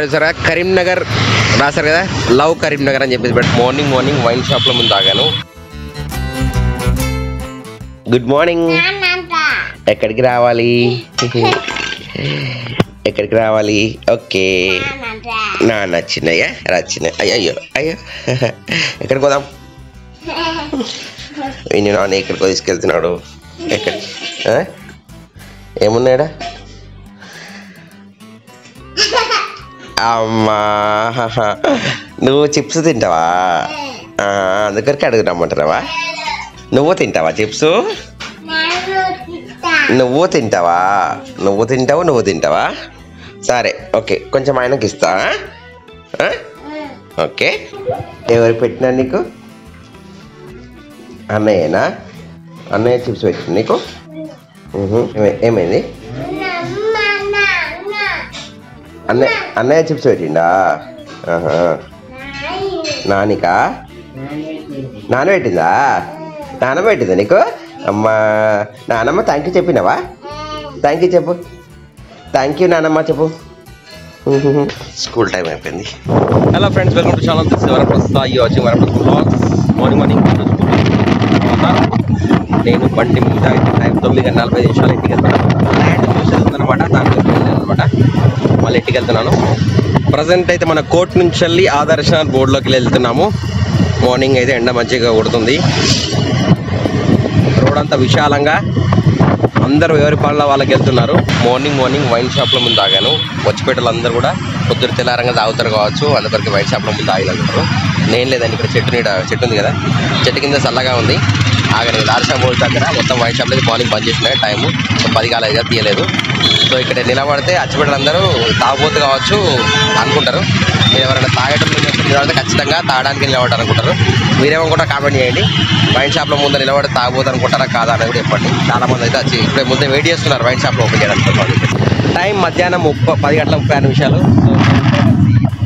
ఇక్కడ సరే కరీంనగర్ రాశారు కదా, లవ్ కరీంనగర్ అని చెప్పేసి మార్నింగ్ వైన్ షాప్ లో ముందు ఆగాను. Good morning. ఎక్కడికి రావాలి? ఎక్కడికి రావాలి? ఓకే నాన్న చిన్నయ్యా చిన్నయ్య. అయ్యో అయ్యో ఎక్కడికి పోదాం? నాన్న ఎక్కడికో తీసుకెళ్తున్నాడు. ఎక్కడ ఏమున్నాడా? అమ్మా నువ్వు చిప్స్ తింటావా? అందుకరికి అడుగు రమ్మంటున్నావా? నువ్వు తింటావా చిప్స్? నువ్వు తింటావా? సరే ఓకే, కొంచెం ఆయనకి ఇస్తా. ఓకే, ఎవరు పెట్టినా నీకు? అన్నయ్యనా? అన్నయ్య చిప్స్ పెట్టిన నీకు? ఏమైంది? అన్నయ్య చిప్స్ పెట్టిండా? నానికా? నాన్న పెట్టిందా? నానమ్మ పెట్టిందా నీకు? అమ్మా నానమ్మ థ్యాంక్ యూ చెప్పినావా? థ్యాంక్ యూ చెప్పు. థ్యాంక్ యూ నానమ్మ చెప్పు. స్కూల్ టైం అయిపోయింది. Hello friends, welcome to channel. This watching morning. నేను బండి మీద టైం 9:40 ఇంటికి వెళ్తున్నాను. ల్యాండ్ చూసేదనమాట, దానికోసం వెళ్ళానమాట. మళ్ళీ ఇంటికి వెళ్తున్నాను. ప్రజెంట్ అయితే మన కోర్ట్ నుంచి వెళ్ళి ఆదర్శ బోర్డులోకి వెళ్తున్నాము. మార్నింగ్ అయితే ఎండ మంచిగా కొడుతుంది. రోడ్ అంతా విశాలంగా, అందరూ ఎవరి పనుల వాళ్ళకి వెళ్తున్నారు. మార్నింగ్ వైన్ షాప్లో ముందు ఆగాను. వచ్చిపేటలు అందరూ కూడా పొద్దురు తెల్లారంగా తాగుతారు కావచ్చు, అందుకొరికి వైన్ షాప్లో ముందు ఆగినంటారు. నేను లేదండి, ఇక్కడ చెట్టు ఉంది కదా, చెట్టు కింద చల్లగా ఉంది. ఆగని ఆదర్శ బోర్డు దగ్గర మొత్తం వైన్ షాప్లో మార్నింగ్ బంద్ చేసినాయి. టైము 10 కాలేదు, తీయలేదు. సో ఇక్కడ నిలబడితే అచ్చిపెట్టలు అందరూ తాగబోతు కావచ్చు అనుకుంటారు. మీరు ఎవరైనా తాగటం నిలబడితే ఖచ్చితంగా తాగడానికి నిలబడతారు అనుకుంటారు. మీరేమో కూడా కామెంట్ చేయండి. వైన్ షాప్లో ముందు నిలబడి తాగబోతు అనుకుంటారా కాదా అని కూడా చెప్పండి. చాలామంది అయితే వచ్చి ఇప్పుడే ముందే వెయిట్ చేస్తున్నారు వైన్ షాప్లో ఓపెన్ చేయడానికి. టైం మధ్యాహ్నం 10:35.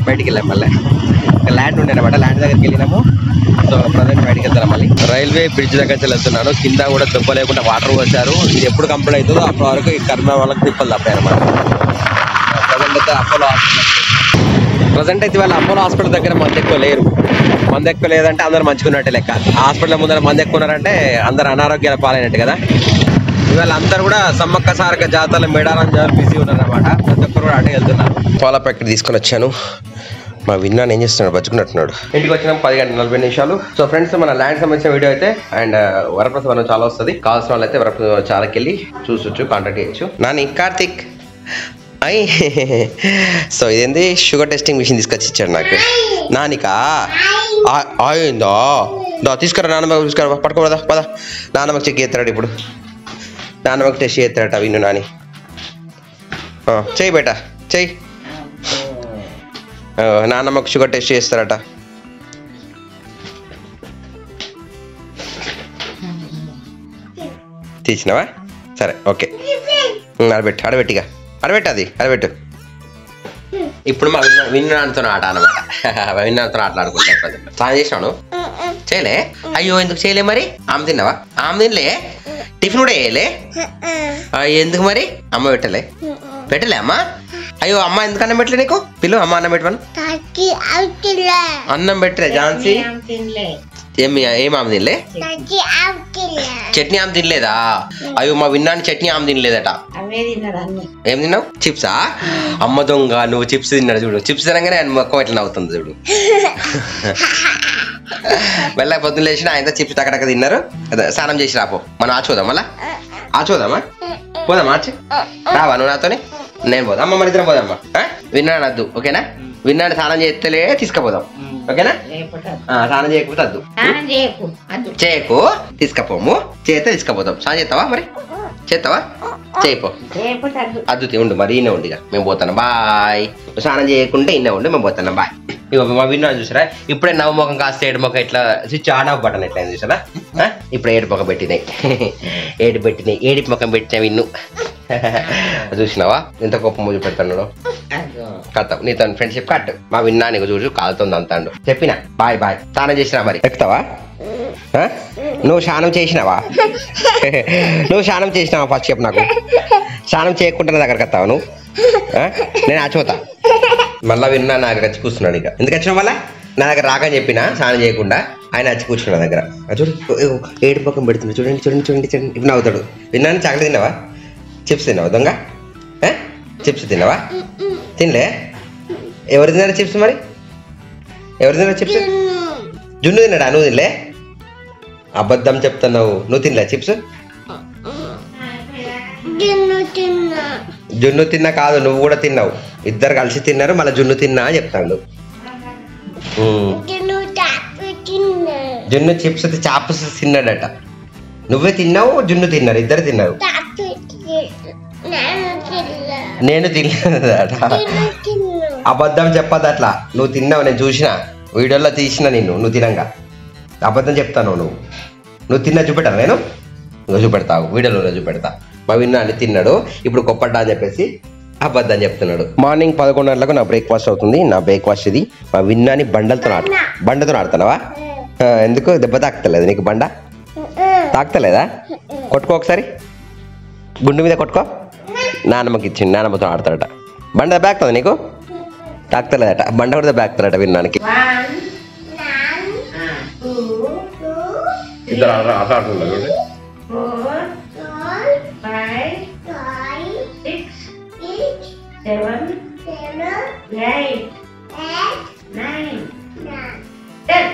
బయటికి వెళ్ళాం. మళ్ళీ ల్యాండ్ ఉండే అనమాట, ల్యాండ్ దగ్గరికి వెళ్ళినాము. సో ప్రజెంట్ బయటికి వెళ్తాను. మళ్ళీ రైల్వే బ్రిడ్జ్ దగ్గర వెళ్తున్నాను. కింద కూడా దెబ్బ లేకుండా వాటర్ వచ్చారు. ఇది ఎప్పుడు కంప్లీట్ అవుతుందో అప్పటి వరకు ఈ కర్మ వాళ్ళకి తిప్పలు తప్పాయి అనమాట. ప్రజెంట్ అయితే వాళ్ళ అపోలో హాస్పిటల్ దగ్గర మంది ఎక్కువ లేరు. మంది ఎక్కువ లేదంటే అందరు మంచుకున్నట్టే లెక్క. హాస్పిటల్ ముందర మంది ఎక్కువ ఉన్నారంటే అందరు అనారోగ్యాల పాలైనట్టు కదా. ఇవాళ అందరు కూడా సమ్మక్క సారక జాతరలో మేడారం బిజీ ఉన్నారు అనమాట. ప్రతి ఒక్కరు కూడా అటు వెళ్తున్నారు. పాల ప్యాకెట్ తీసుకొని వచ్చాను. మా విన్నాను ఏం చేస్తున్నాడు, బతుకున్నట్టున్నాడు. ఇంటికి వచ్చినాం 10:40. సో ఫ్రెండ్స్, మన ల్యాండ్ సంబంధించిన వీడియో అయితే అండ్ వరప్రసాదం చాలా వస్తుంది. కావాల్సిన వాళ్ళు అయితే వరప్రసాదం చాలాకి వెళ్ళి చూసొచ్చు, కాంటాక్ట్ చేయొచ్చు. నాని కార్తిక్ అయ్యి. సో ఇదేంది షుగర్ టెస్టింగ్ మిషన్ తీసుకొచ్చి ఇచ్చాడు నాకు. నానికా అయిందో తీసుకురా, నాన్నమ్మకి తీసుకురా, పట్టుకోదా పదా. నాన్నమ్మకి చెక్ చేస్తాడు ఇప్పుడు. నాన్నమ్మకి టెస్ట్ చేస్తాడట విన్ను. నాని చెయ్యి బేటా, చెయ్యి. నాన్నమ్మకు షుగర్ టెస్ట్ చేస్తారట. తీసినావా? సరే ఓకే, అడబెట్టిగా అడబెట్టు. ఇప్పుడు మా విన్నాడుతో ఆట అనమాట. విన్నాడుతో ఆటలాడుకుంటా. స్నానం చేసినాను? చేయలే? అయ్యో ఎందుకు చేయలే మరి? ఆమె తిన్నావా? ఆమె తినలే? టిఫిన్ కూడా వేయలే? ఎందుకు మరి? అమ్మ పెట్టలే అమ్మా? అయ్యో అమ్మ ఎందుకు అన్నం పెట్టలే నీకు? పిల్లు అమ్మ అన్నం పెట్టమను. అన్నం పెట్టలే ఝాన్సీ? ఏం ఆమె తినలే? చట్నీ ఆమె తినలేదా? అయ్యో మా విన్నాను చట్నీ ఆమె తినలేదట. ఏం తిన్నావు? చిప్సా? అమ్మ దొంగ, నువ్వు చిప్స్ తిన్నాడు చూడు. చిప్స్ తినగానే ఆయన మొక్క ఎట్లా నవ్వుతుంది చూడు. వెళ్ళ పొద్దున్న లేచిన ఆయనతో చిప్స్ టక్కడక్క తిన్నారు. స్నానం చేసి రాపో, మనం ఆచోదాం. మళ్ళా ఆచోదామా? పోదామా? రావా నువ్వు నాతోనే? నేను పోదా అమ్మ, మన ఇద్దరం పోదమ్మా. విన్నాడు వద్దు ఓకేనా? విన్నాడు స్నానం చేస్తలే తీసుకుపోదాం ఓకేనా? స్నానం చేయకపోతే వద్దు, చేయకు, తీసుకపోము. చేస్తే తీసుకుపోతాం. స్నానం చేస్తావా మరి? చేస్తావా? చేయిపో. అద్దు ఉండు మరి, ఇన్నే ఉండి మేము పోతాను. బాయ్. స్నానం చేయకుంటే ఇన్నే ఉండి మేము పోతాను. బాయ్. ఇక మా విన్నాను చూసారా, ఇప్పుడే నవ్వుముఖం కాస్త ఏడు ముఖం ఇట్లా స్విచ్ ఆన్ ఆఫ్ బటన్ ఎట్లా చూసారా? ఇప్పుడు ఏడు ముఖం పెట్టినాయి. ఏడుపు ముఖం పెట్టినా విన్ను. చూసినావా ఎంత గొప్ప మూజు పెడతాడు. కథ నీతో ఫ్రెండ్షిప్ కట్. మా విన్నా నీకు చూసి కాలుతుంది అంతాడు. చెప్పినా బాయ్. స్నానం చేసినా మరి? ఎక్కుతావా? నువ్వు స్నానం చేసినావా? ఫస్ట్ చెప్పు నాకు. స్నానం చేయకుండా దగ్గరకు వస్తావా నువ్వు? నేను ఆచిపోతా. మళ్ళీ విన్నా నా దగ్గర వచ్చి కూర్చున్నాడు. ఇక ఎందుకు వచ్చిన వల్ల నా దగ్గర రాకని చెప్పినా స్నానం చేయకుండా ఆయన వచ్చి కూర్చున్నాడు నా దగ్గర. చూడు ఏడు పక్కన పెడుతుంది. చూడండి చూడండి చూడండి చూడండి. ఇప్పుడు నవ్వుతాడు. విన్నాను చాక్లెట్ తిన్నావా? చిప్స్ తిన్నావా? దొంగ చిప్స్ తిన్నావా? తినలే. ఎవరు తిన్నారా చిప్స్? మరి ఎవరు తిన్నారా చిప్స్? జున్ను తిన్నాడా? నువ్వు తినలే? అబద్ధం చెప్తున్నావు. నువ్వు తినలే చిప్స్? జున్ను తిన్నా కాదు, నువ్వు కూడా తిన్నావు. ఇద్దరు కలిసి తిన్నారు. మళ్ళీ జున్ను తిన్నా అని చెప్తాడు. జున్ను చిప్స్ చాప్స్ తిన్నాడట. నువ్వే తిన్నావు, జున్ను తిన్నారు, ఇద్దరు తిన్నారు. నేను తినలేదట. అబద్ధం చెప్పదు అట్లా. నువ్వు తిన్నావు, నేను చూసిన వీడియోలో తీసిన నిన్ను. నువ్వు తినంగా అబద్ధం చెప్తాను. నువ్వు తిన్నా చూపెట్టా నేను ఇంకా చూపెడతావు. వీడియోలో చూపెడతా. మా విన్నా అని తిన్నాడు. ఇప్పుడు కొప్పడ్డా అని చెప్పేసి అబద్ధం చెప్తున్నాడు. మార్నింగ్ 11 గంటలకు నా బ్రేక్ఫాస్ట్ అవుతుంది. నా బ్రేక్ఫాస్ట్ ఇది. మా విన్నాని బండతో ఆడుతున్నావా? ఎందుకు దెబ్బ తాకుతలేదు నీకు? బండ తాకుతలేదా? కొట్టుకో ఒకసారి, గుండు మీద కొట్టుకో. నాన్నమ్మకి ఇచ్చింది, నాన్నమ్మతో ఆడతాడట. బండ దెబ్బ తాకుతుంది నీకు? తాకుతలేదట. బండ కూడా దెబ్బ తాకుతాడట విన్నానికి. ఇద్దరు ఆట ఆడుతున్నారు. 7, 8, 9, 10.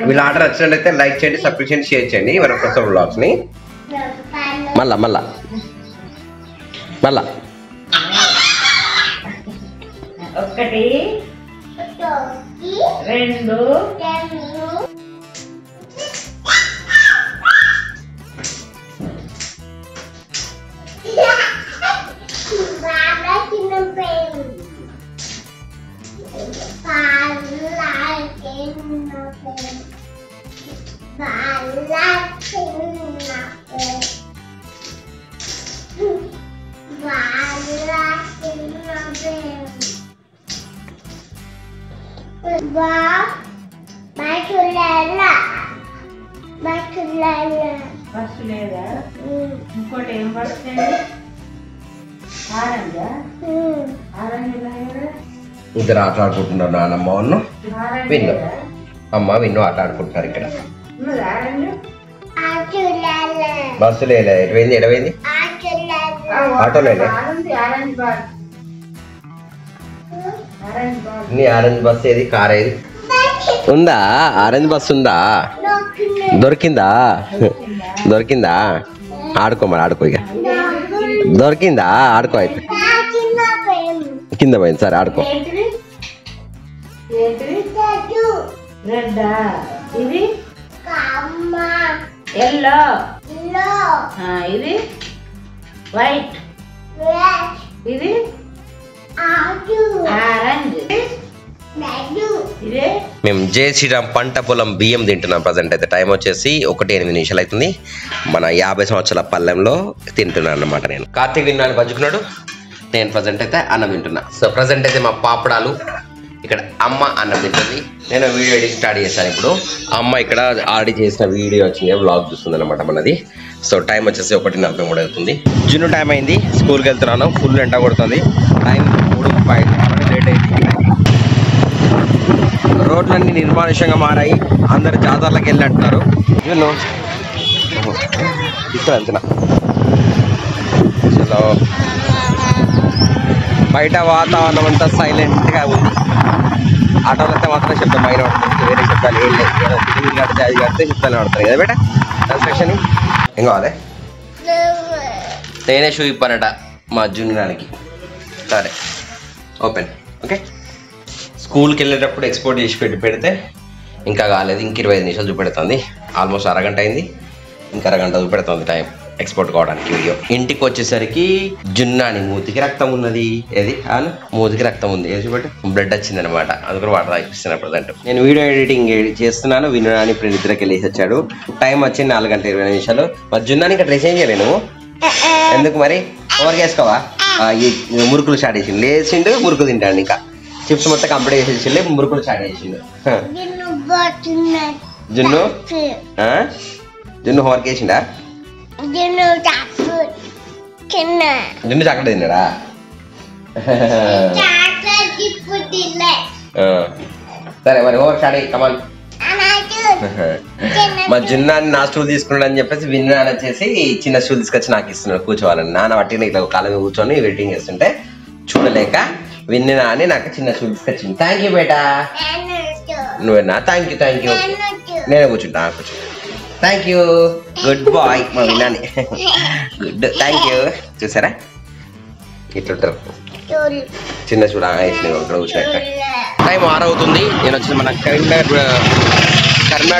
వీళ్ళ ఆర్డర్ వచ్చినట్లయితే లైక్ చేయండి, సబ్స్క్రైబ్ చేయండి, షేర్ చేయండి. మన కొత్త వ్లాగ్స్ ని మళ్ళా 1, 2. బస్సు లేదా? ఇంకోటి ఏం పడుతుంది? ఆరెంజ్. ఇద్దరు ఆట ఆడుకుంటున్నారు. నాన్నమ్మ విన్ను. అమ్మ విన్ను ఆట ఆడుకుంటున్నారు ఇక్కడ. బస్సు లేదా? ఎడవైంది ఆటో లేదా? నీ ఆరెంజ్ బస్ ఏది? కార్ ఏది? ఉందా? ఆరెంజ్ బస్ ఉందా? దొరికిందా? ఆడుకో మరి, ఆడుకో. ఇక దొరికిందా? ఆడుకో. అయితే కింద పోయింది. సరే ఆడుకో. ఇది ఎల్లో, ఇది వైట్, ఇది ఆరెంజ్. మేము జై శ్రీరామ్ పంట పొలం బియ్యం తింటున్నాం. ప్రజెంట్ అయితే టైం వచ్చేసి 1:08 అవుతుంది. మన 50 సంవత్సరాల పల్లెంలో తింటున్నాను అన్నమాట. నేను కార్తీక్ విన్నాను పంచుకున్నాడు. నేను ప్రజెంట్ అయితే అన్నం తింటున్నా. సో ప్రజెంట్ అయితే మా పాపడాలు ఇక్కడ అమ్మ అన్నం తింటుంది. నేను వీడియో ఎడిట్ స్టార్ట్ చేశాను. ఇప్పుడు అమ్మ ఇక్కడ ఆల్రెడీ చేసిన వీడియో వచ్చింది, వ్లాగ్ చూస్తుంది అనమాట మనది. సో టైం వచ్చేసి 1:43 అవుతుంది. జున్ను టైం అయింది. స్కూల్కి వెళ్తున్నాను. ఫుల్ ఎండ కొడుతుంది. టైం 3:05 లేట్ అయింది. రోడ్లన్నీ నిర్మానుష్యంగా మారాయి. అందరు జాతరలకు వెళ్ళినట్టున్నారు. జున్ను ఇక్కడ వెళ్తున్నా. సో బయట వాతావరణం అంతా సైలెంట్గా ఉంది. ఆటోలు అయితే మాత్రం శబ్దం పైన పడుతుంది. వేరే శబ్దాలు ఏం లేదు. ఇల్లు కడితే అది కడితే శబ్దాలు పడతాయి కదా బేట. కన్స్ట్రక్షన్ ఏం కావాలి? నేనే షూ ఇప్పానట మా జున్నుడానికి. సరే ఓపెన్. ఓకే. స్కూల్కి వెళ్ళేటప్పుడు ఎక్స్పోర్ట్ చేసి పెడితే ఇంకా కాలేదు. ఇంక 25 నిమిషాలు చూపెడుతుంది. ఆల్మోస్ట్ అరగంట అయింది. ఇంకా అరగంట చూపెడుతుంది టైం ఎక్స్పోర్ట్ కావడానికి వీడియో. ఇంటికి వచ్చేసరికి జున్నాని మూతికి రక్తం ఉన్నది. ఏది అను మూతికి రక్తం ఉంది. ఏది చూపెట్టు. బ్లడ్ వచ్చింది అనమాట. అది కూడా వాటర్ తాగిస్తున్నాను ప్రజెంట్. నేను వీడియో ఎడిటింగ్ చేస్తున్నాను. వినడానికి ఇప్పుడు నిద్రకి వెళ్ళేసి వచ్చాడు. టైం వచ్చి 4:20 మరి జున్నాని ఇంకా డ్రెస్ ఏం చేయలేదు నువ్వు? ఎందుకు మరి? ఓవర్కి వేసుకోవా? ఈ మురుకులు స్టార్ట్ చేసిండు. లేచిండు మురుకులు తింటాడు. ఇంకా చిప్స్ మొత్తం కంప్లీట్ చేసేసి మురుకులు స్టార్ట్ చేసిండు. జున్ను జున్ను హోంవర్క్ వేసిండా? జున్ను చాక్లెట్ తిన్నాడా? సరే మరి ఓవర్ స్టార్ట్ కమాన్. మా జున్నాన్ని నా స్టూల్ తీసుకున్నాడు అని చెప్పేసి విన్నా వచ్చేసి చిన్న స్టూల్ తీసుకొచ్చి నాకు ఇస్తున్నాడు కూర్చోవాలని. నాన్న పట్టిన ఇట్లా కాలం కూర్చొని వెయిటింగ్ చేస్తుంటే చూడలేక విన్నా అని నాకు చిన్న స్టూల్ తీసుకొచ్చింది. థ్యాంక్ యూ బేటా. నువ్వేనా? Thank you. నేనే కూర్చుంటా. Thank you. గుడ్ బాయ్ మా విన్నాని. గుడ్. Thank you. చూసారా ఇట్లుంటారు చిన్న చూడ ఇక్కడ కూర్చున్నట్టు. టైం 6 అవుతుంది. నేను వచ్చి మన కరీంనగర్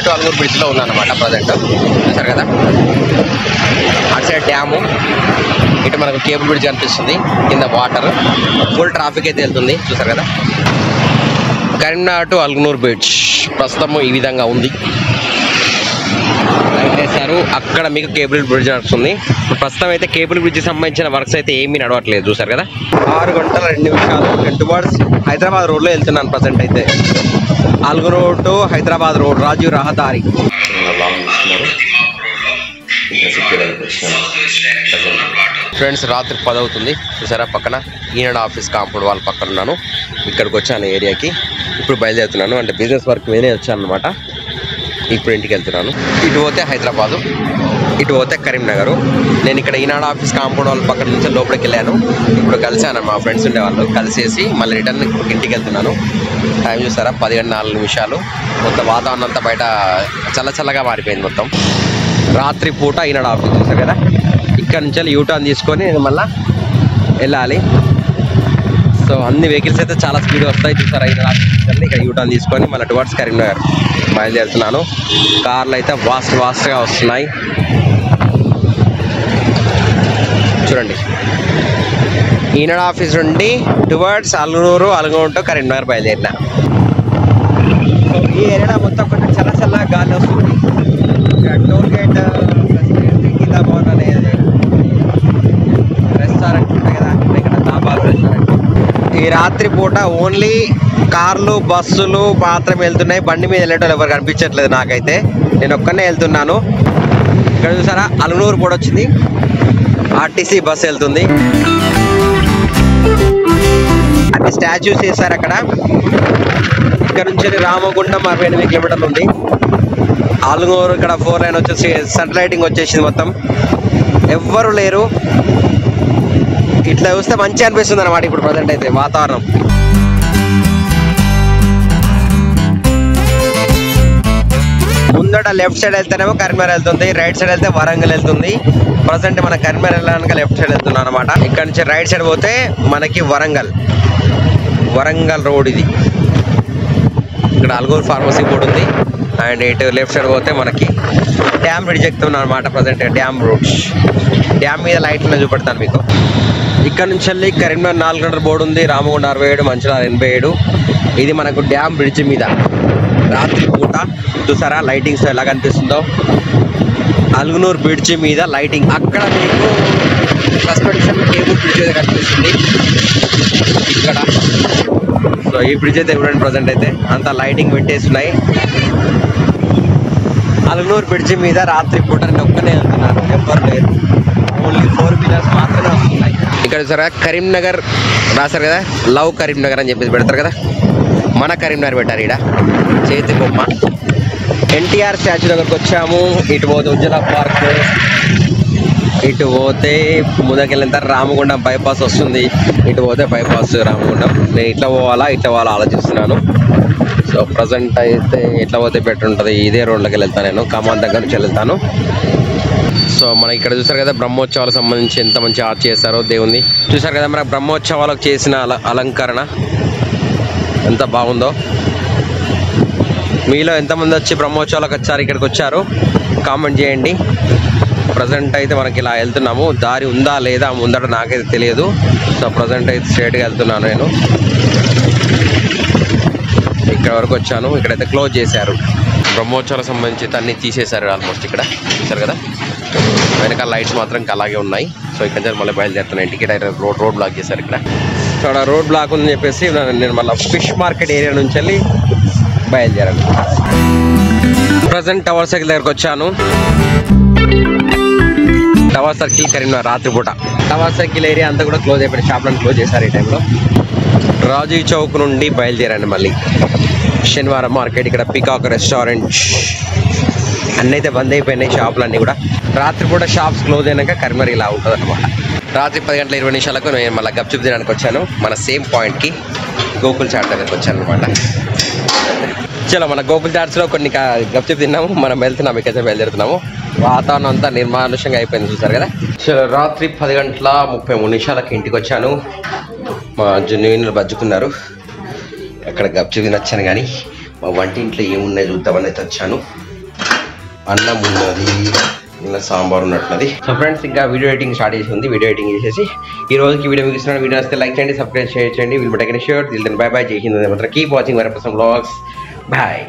టు అల్గూరు బ్రిడ్జ్ లో ఉన్నాను అనమాట ప్రజెంట్. చూసారు కదా అటు సైడ్ డ్యాము, ఇటు మనకు కేబుల్ బ్రిడ్జ్ కనిపిస్తుంది, కింద వాటర్, ఫుల్ ట్రాఫిక్ అయితే వెళ్తుంది. చూసారు కదా కరీంనగర్ టు అల్గూరు బ్రిడ్జ్ ప్రస్తుతం ఈ విధంగా ఉంది. వేశారు అక్కడ మీకు కేబుల్ బ్రిడ్జ్ నడుస్తుంది. ప్రస్తుతం అయితే కేబుల్ బ్రిడ్జ్ సంబంధించిన వర్క్స్ అయితే ఏమీ నడవట్లేదు. చూసారు కదా 6 గంటల 2 నిమిషాలు టువర్డ్స్ హైదరాబాద్ రోడ్ లో వెళ్తున్నాను ప్రజెంట్ అయితే. అల్గూరు టు హైదరాబాద్ రోడ్ రాజీవ్ రహదారి. ఫ్రెండ్స్ రాత్రి 10 అవుతుంది. చూసారా పక్కన ఈనాడు ఆఫీస్ కాంపౌండ్ వాళ్ళ పక్కన ఉన్నాను. ఇక్కడికి వచ్చాను ఏరియాకి. ఇప్పుడు బయలుదేరుతున్నాను. అంటే బిజినెస్ వర్క్ నేనే వచ్చాను అనమాట. ఇప్పుడు ఇంటికి వెళ్తున్నాను. ఇటు పోతే హైదరాబాదు, ఇటు పోతే కరీంనగర్. నేను ఇక్కడ ఈనాడు ఆఫీస్ కాంపౌండ్ వాళ్ళ పక్కన నుంచి లోపలికి వెళ్ళాను. ఇప్పుడు కలిసాను మా ఫ్రెండ్స్ ఉండేవాళ్ళు, కలిసేసి మళ్ళీ రిటర్న్ ఇంటికి వెళ్తున్నాను. టైం చూసారా 10:04. మొత్తం వాతావరణం అంతా బయట చల్లగా మారిపోయింది మొత్తం. రాత్రి పూట ఈనాడు ఆఫీస్ చూసారు కదా. ఇక్కడ నుంచి యూటర్న్ తీసుకొని నేను మళ్ళీ వెళ్ళాలి. సో అన్ని వెహికల్స్ అయితే చాలా స్పీడ్ వస్తాయి. చూసారా ఈనాడు ఆఫీస్ ఇక్కడ యూటర్న్ తీసుకొని మళ్ళీ టువర్డ్స్ కరీంనగర్ బయలుదేరుతున్నాను. కార్లు అయితే ఫాస్ట్గా వస్తున్నాయి. చూడండి ఈనాడు ఆఫీస్ నుండి టువర్డ్స్ అల్గూరు టు కరీంనగర్ బయలుదేరిన. ఈ ఏరియా మొత్తం కొంచెం చల్లగా గాలి వస్తుంది. టోల్ గేట్ గీతా భవన్ అనేది రెస్టారెంట్ ఉంటాయి కదా, ఇక్కడ దాబాలు రెస్టారెంట్. ఈ రాత్రి పూట ఓన్లీ కార్లు బస్సులు మాత్రమే వెళ్తున్నాయి. బండి మీద వెళ్ళేటోళ్ళు ఎవరు కనిపించట్లేదు నాకైతే. నేను ఒక్కనే వెళ్తున్నాను. ఇక్కడ చూసారా అల్గూరు కూడా వచ్చింది. ఆర్టీసీ బస్సు వెళ్తుంది. అన్ని స్టాచ్యూస్ వేసారు అక్కడ. ఇక్కడ నుంచి రామగుండం 68 కిలోమీటర్లు ఉంది. అల్గూరు ఇక్కడ 4 లైన్ వచ్చేసి సన్ లైటింగ్ వచ్చేసింది. మొత్తం ఎవ్వరు లేరు. ఇట్లా చూస్తే మంచిగా అనిపిస్తుంది అనమాట ఇప్పుడు ప్రజెంట్ అయితే వాతావరణం. ముందట లెఫ్ట్ సైడ్ వెళ్తేనేమో కరీంనగర్ వెళ్తుంది, రైట్ సైడ్ వెళ్తే వరంగల్ వెళ్తుంది. ప్రజెంట్ మన కరీంనగర్ వెళ్ళడానికి లెఫ్ట్ సైడ్ వెళ్తున్నాం అనమాట. ఇక్కడ నుంచి రైట్ సైడ్ పోతే మనకి వరంగల్ రోడ్ ఇది. ఇక్కడ అల్గూరు ఫార్మసీ బోర్డు ఉంది. అండ్ ఇటు లెఫ్ట్ సైడ్ పోతే మనకి డ్యామ్ బ్రిడ్జ్ ఎక్కుతున్నాం అనమాట. ప్రజెంట్ డ్యామ్ రోడ్స్, డ్యామ్ మీద లైట్లు చూపెడతాను మీకు. ఇక్కడ నుంచి వెళ్ళి కరీంనగర్ 4 గంటల బోర్డు ఉంది. రామగుండ 67, మంచిర్యాల 87. ఇది మనకు డ్యామ్ బ్రిడ్జ్ మీద రాత్రి పూట చూసారా లైటింగ్స్ ఎలా కనిపిస్తుందో. అల్గూరు బ్రిడ్జ్ మీద లైటింగ్. అక్కడ మీకు సస్పెన్షన్ కేబుల్ బ్రిడ్జ్ అయితే కనిపిస్తుంది ఇక్కడ. సో ఈ బ్రిడ్జ్ అయితే చూడండి ప్రజెంట్ అయితే అంతా లైటింగ్ పెట్టేస్తున్నాయి. అల్గూరు బ్రిడ్జ్ మీద రాత్రి పూట నేను ఒక్కనే వెళ్తున్నాను, ఎవ్వరు లేరు. ఓన్లీ 4 వీలర్స్ మాత్రమే వస్తున్నాయి. ఇక్కడ సరే కరీంనగర్ రాశారు కదా, లవ్ కరీంనగర్ అని చెప్పేసి పెడతారు కదా. మన కరీంనగర్ పెట్టారు ఇక్కడ చేతి బొమ్మ. ఎన్టీఆర్ స్టాచ్యూ దగ్గరకు వచ్చాము. ఇటు పోతే ఉజ్జల పార్క్, ఇటు పోతే ముందుకెళ్ళిన తర్వాత రామగుండం బైపాస్ వస్తుంది. ఇటు పోతే బైపాస్ రామగుండం. నేను ఇట్లా పోవాలా ఆలోచిస్తున్నాను. సో ప్రజెంట్ అయితే ఎట్లా పోతే బెటర్ ఉంటుంది, ఇదే రోడ్లోకి వెళ్తాను. నేను కమాన్ దగ్గర నుంచి వెళ్తాను. సో మనకి ఇక్కడ చూసారు కదా బ్రహ్మోత్సవాలకు సంబంధించి ఎంత మంచి ఆర్ట్ చేశారో దేవుంది. చూసారు కదా మన బ్రహ్మోత్సవాలకు చేసిన అలంకరణ ఎంత బాగుందో. మీలో ఎంతమంది వచ్చి బ్రహ్మోత్సవాలకు వచ్చారు, ఇక్కడికి వచ్చారు కామెంట్ చేయండి. ప్రజెంట్ అయితే మనకి ఇలా వెళ్తున్నాము. దారి ఉందా లేదా ముందట నాకైతే తెలియదు. సో ప్రజెంట్ అయితే స్ట్రైట్గా వెళ్తున్నాను నేను. ఇక్కడ వరకు వచ్చాను. ఇక్కడైతే క్లోజ్ చేశారు. బ్రహ్మోత్సవాలకు సంబంధించి అన్ని తీసేశారు ఆల్మోస్ట్. ఇక్కడ చూసారు కదా వెనకాల లైట్స్ మాత్రం అలాగే ఉన్నాయి. సో ఇక్కడ మళ్ళీ బయలుదేరుతున్నాను ఇంటికి. రోడ్ బ్లాక్ చేశారు ఇక్కడ రోడ్ బ్లాక్ ఉందని చెప్పేసి నేను మళ్ళీ ఫిష్ మార్కెట్ ఏరియా నుంచి వెళ్ళి బయలుదేరాను. ప్రజెంట్ టవర్ సైకిల్ దగ్గరకు వచ్చాను. టవర్ సర్కిల్ కరీంనగర్ రాత్రిపూట. టవర్ సర్కిల్ ఏరియా అంతా కూడా క్లోజ్ అయిపోయిన, షాప్లను క్లోజ్ చేశారు ఈ టైంలో. రాజీ చౌక్ నుండి బయలుదేరాను మళ్ళీ. శనివారం మార్కెట్, ఇక్కడ పికాక్ రెస్టారెంట్ అన్నీ అయితే బంద్ అయిపోయినాయి షాపులన్నీ కూడా. రాత్రిపూట షాప్స్ క్లోజ్ అయినాక కరీంనగర్ ఇలా ఉంటుంది అనమాట. రాత్రి 10:20 నేను మళ్ళీ గప్చుప్ తినడానికి వచ్చాను. మన సేమ్ పాయింట్కి గోకుల్ చాట్ దగ్గరికి వచ్చాను అనమాట. చలో మన గోకుల్ చాట్స్లో కొన్ని గప్చుప్ తిన్నాము, మనం వెళ్తున్నాము, ఇక్కడైతే బయలుదేరుతున్నాము. వాతావరణం అంతా నిర్మానుషంగా అయిపోయింది చూసారు కదా. చలో రాత్రి 10:33 ఇంటికి వచ్చాను. మా జున్యూన్లు బజ్జుకున్నారు. అక్కడ గప్చుప్ తినొచ్చాను, కానీ మా వంటింట్లో ఏమున్నాయి చూద్దామని అయితే వచ్చాను. అన్నం ఉన్నది, నిన్న సాంబార్ ఉన్నట్టున్నది. సో ఫ్రెండ్స్, ఇంకా వీడియో ఎడిటింగ్ స్టార్ట్ చేసి ఉంది. వీడియో ఎడిటింగ్ చేసేసి ఈ రోజుకి వీడియో ముగిస్తున్నాను. వీడియో వస్తే లైక్ చేయండి, సబ్స్క్రైబ్ చేయండి. వీళ్ళు బట్ షూర్ బై బై. జై హింద్. మాత్రం కీప్ వాచింగ్ వరప్రసం వ్లాగ్స్. బాయ్.